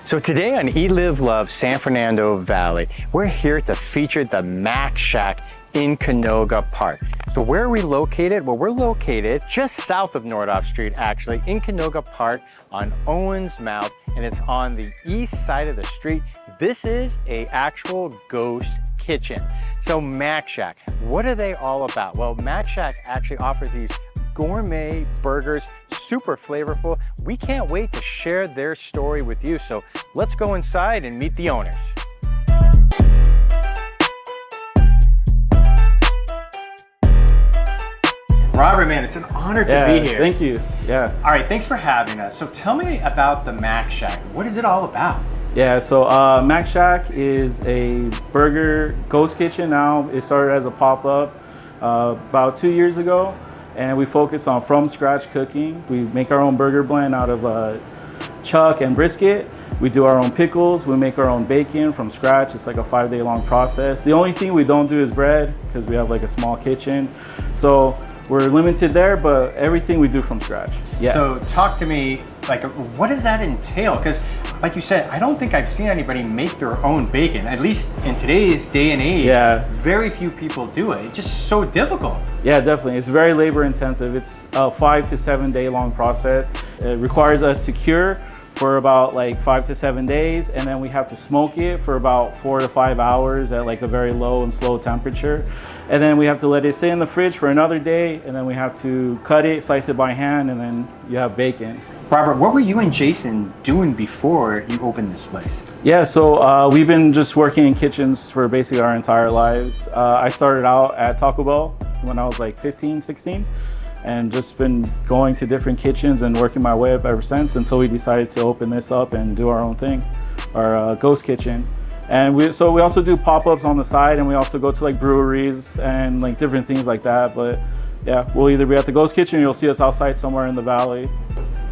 So today on Eat, Live, Love San Fernando Valley, we're here to feature the Mack Shack in Canoga Park. So where are we located? Well, we're located just south of Nordhoff Street, actually, in Canoga Park on Owensmouth, and it's on the east side of the street. This is a actual ghost kitchen. So Mack Shack, what are they all about? Well, Mack Shack actually offers these gourmet burgers, super flavorful. We can't wait to share their story with you. So let's go inside and meet the owners. Robert, man, it's an honor to be here. Thank you. Yeah. All right, thanks for having us. So tell me about the Mack Shack. What is it all about? Yeah, so Mack Shack is a burger ghost kitchen now. It started as a pop-up about 2 years ago. And we focus on from scratch cooking. We make our own burger blend out of chuck and brisket. We do our own pickles. We make our own bacon from scratch. It's like a 5-day long process. The only thing we don't do is bread because we have like a small kitchen. So we're limited there, but everything we do from scratch. Yeah. So talk to me, like, what does that entail? Because like you said, I don't think I've seen anybody make their own bacon, at least in today's day and age. Yeah. Very few people do it. It's just so difficult. Yeah, definitely. It's very labor intensive. It's a 5 to 7 day long process. It requires us to cure for about like 5 to 7 days, and then we have to smoke it for about 4 to 5 hours at like a very low and slow temperature. And then we have to let it sit in the fridge for another day, and then we have to cut it, slice it by hand, and then you have bacon. Robert, what were you and Jason doing before you opened this place? Yeah, so we've been just working in kitchens for basically our entire lives. I started out at Taco Bell when I was like 15, 16, and just been going to different kitchens and working my way up ever since until we decided to open this up and do our own thing, our ghost kitchen. And we also do pop-ups on the side, and we also go to like breweries and like different things like that. But yeah, we'll either be at the ghost kitchen or you'll see us outside somewhere in the valley.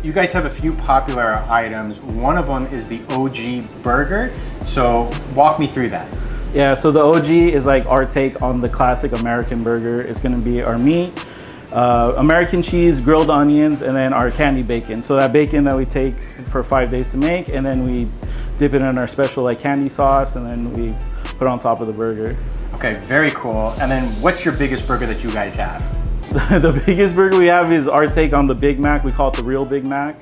You guys have a few popular items. One of them is the OG burger. So walk me through that. Yeah, so the OG is like our take on the classic American burger. It's gonna be our meat, American cheese, grilled onions, and then our candy bacon. So that bacon that we take for 5 days to make, and then we dip it in our special like candy sauce, and then we put it on top of the burger. Okay, very cool. And then what's your biggest burger that you guys have? The biggest burger we have is our take on the Big Mac. We call it the Real Big Mack.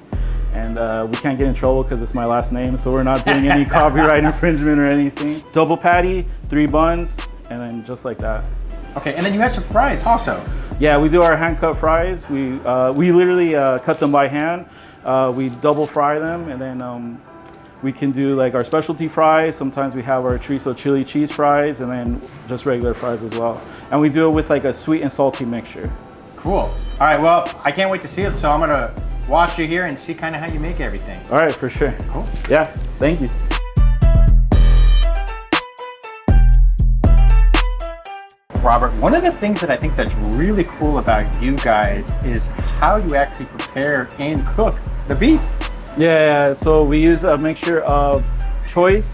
And we can't get in trouble because it's my last name, so we're not doing any copyright infringement or anything. Double patty, 3 buns, and then just like that. Okay, and then you have some fries also. Yeah, we do our hand-cut fries. We literally cut them by hand. We double fry them, and then we can do like our specialty fries. Sometimes we have our chorizo chili cheese fries, and then just regular fries as well. And we do it with like a sweet and salty mixture. Cool. All right, well, I can't wait to see it, so I'm gonna watch you here and see kind of how you make everything. All right, for sure. Cool. Yeah, thank you. Robert, one of the things that I think that's really cool about you guys is how you actually prepare and cook the beef. Yeah, so we use a mixture of choice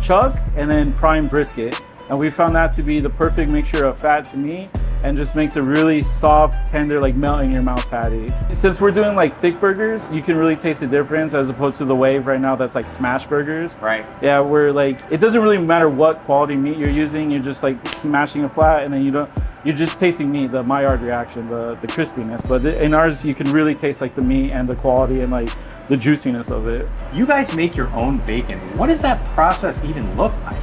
chuck and then prime brisket. And we found that to be the perfect mixture of fat to meat, and just makes a really soft, tender, like melt in your mouth patty. Since we're doing like thick burgers, you can really taste the difference as opposed to the wave right now that's like smash burgers. Right. Yeah, we're like, it doesn't really matter what quality meat you're using, you're just like mashing it flat, and then you're just tasting meat, the Maillard reaction, the crispiness. But in ours, you can really taste like the meat and the quality and like the juiciness of it. You guys make your own bacon. What does that process even look like?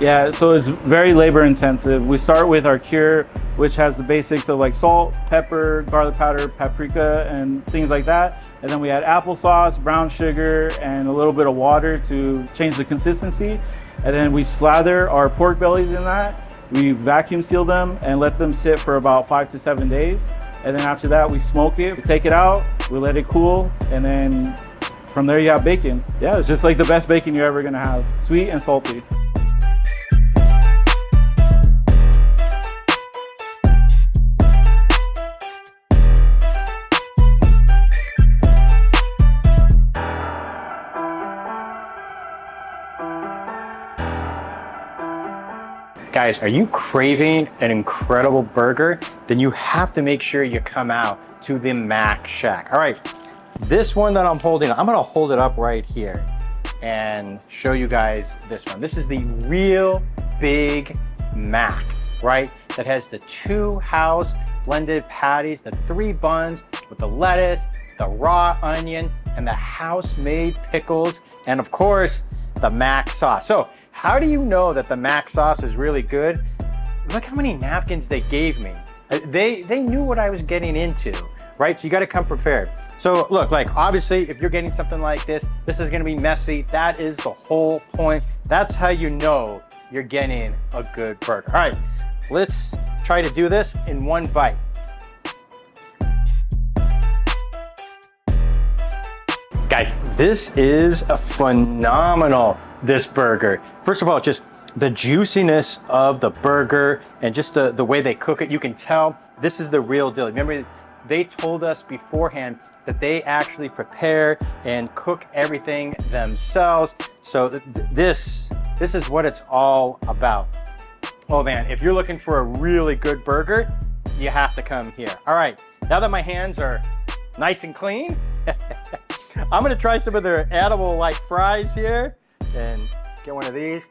Yeah, so it's very labor intensive. We start with our cure, which has the basics of like salt, pepper, garlic powder, paprika, and things like that. And then we add applesauce, brown sugar, and a little bit of water to change the consistency. And then we slather our pork bellies in that. We vacuum seal them and let them sit for about 5 to 7 days. And then after that, we smoke it, we take it out, we let it cool, and then from there you have bacon. Yeah, it's just like the best bacon you're ever gonna have. Sweet and salty. Guys, are you craving an incredible burger? Then you have to make sure you come out to the Mack Shack. All right, this one that I'm holding, I'm gonna hold it up right here. and show you guys this one. This is the Real Big Mack, right? That has the 2 house blended patties, the 3 buns with the lettuce, the raw onion, and the house-made pickles, and of course, the Mack sauce. So how do you know that the Mack sauce is really good? Look how many napkins they gave me. They knew what I was getting into, right? So you gotta come prepared. So look, like obviously if you're getting something like this is gonna be messy. That is the whole point. That's how you know you're getting a good burger. All right, let's try to do this in one bite. Guys, this is a phenomenal, this burger. First of all, just the juiciness of the burger and just the way they cook it, you can tell this is the real deal. Remember, they told us beforehand that they actually prepare and cook everything themselves. So this is what it's all about. Oh man, if you're looking for a really good burger, you have to come here. All right, now that my hands are nice and clean, I'm gonna try some of their edible like fries here and get one of these.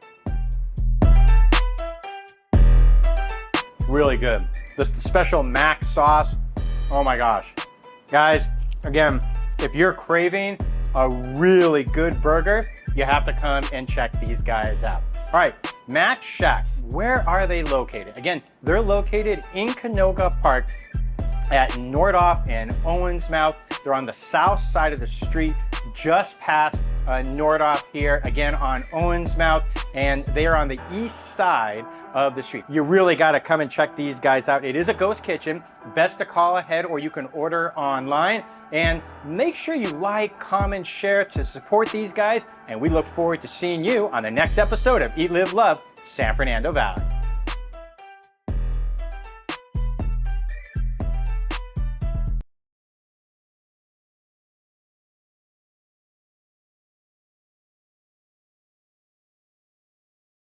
Really good. This special Mack sauce, oh my gosh. Guys, again, if you're craving a really good burger, you have to come and check these guys out. All right, Mack Shack, where are they located? Again, they're located in Canoga Park at Nordhoff and Owensmouth. They're on the south side of the street, just past Nordhoff here, again on Owensmouth, and they are on the east side of the street. You really got to come and check these guys out. It is a ghost kitchen. Best to call ahead or you can order online. And make sure you like, comment, share to support these guys. And we look forward to seeing you on the next episode of Eat, Live, Love, San Fernando Valley.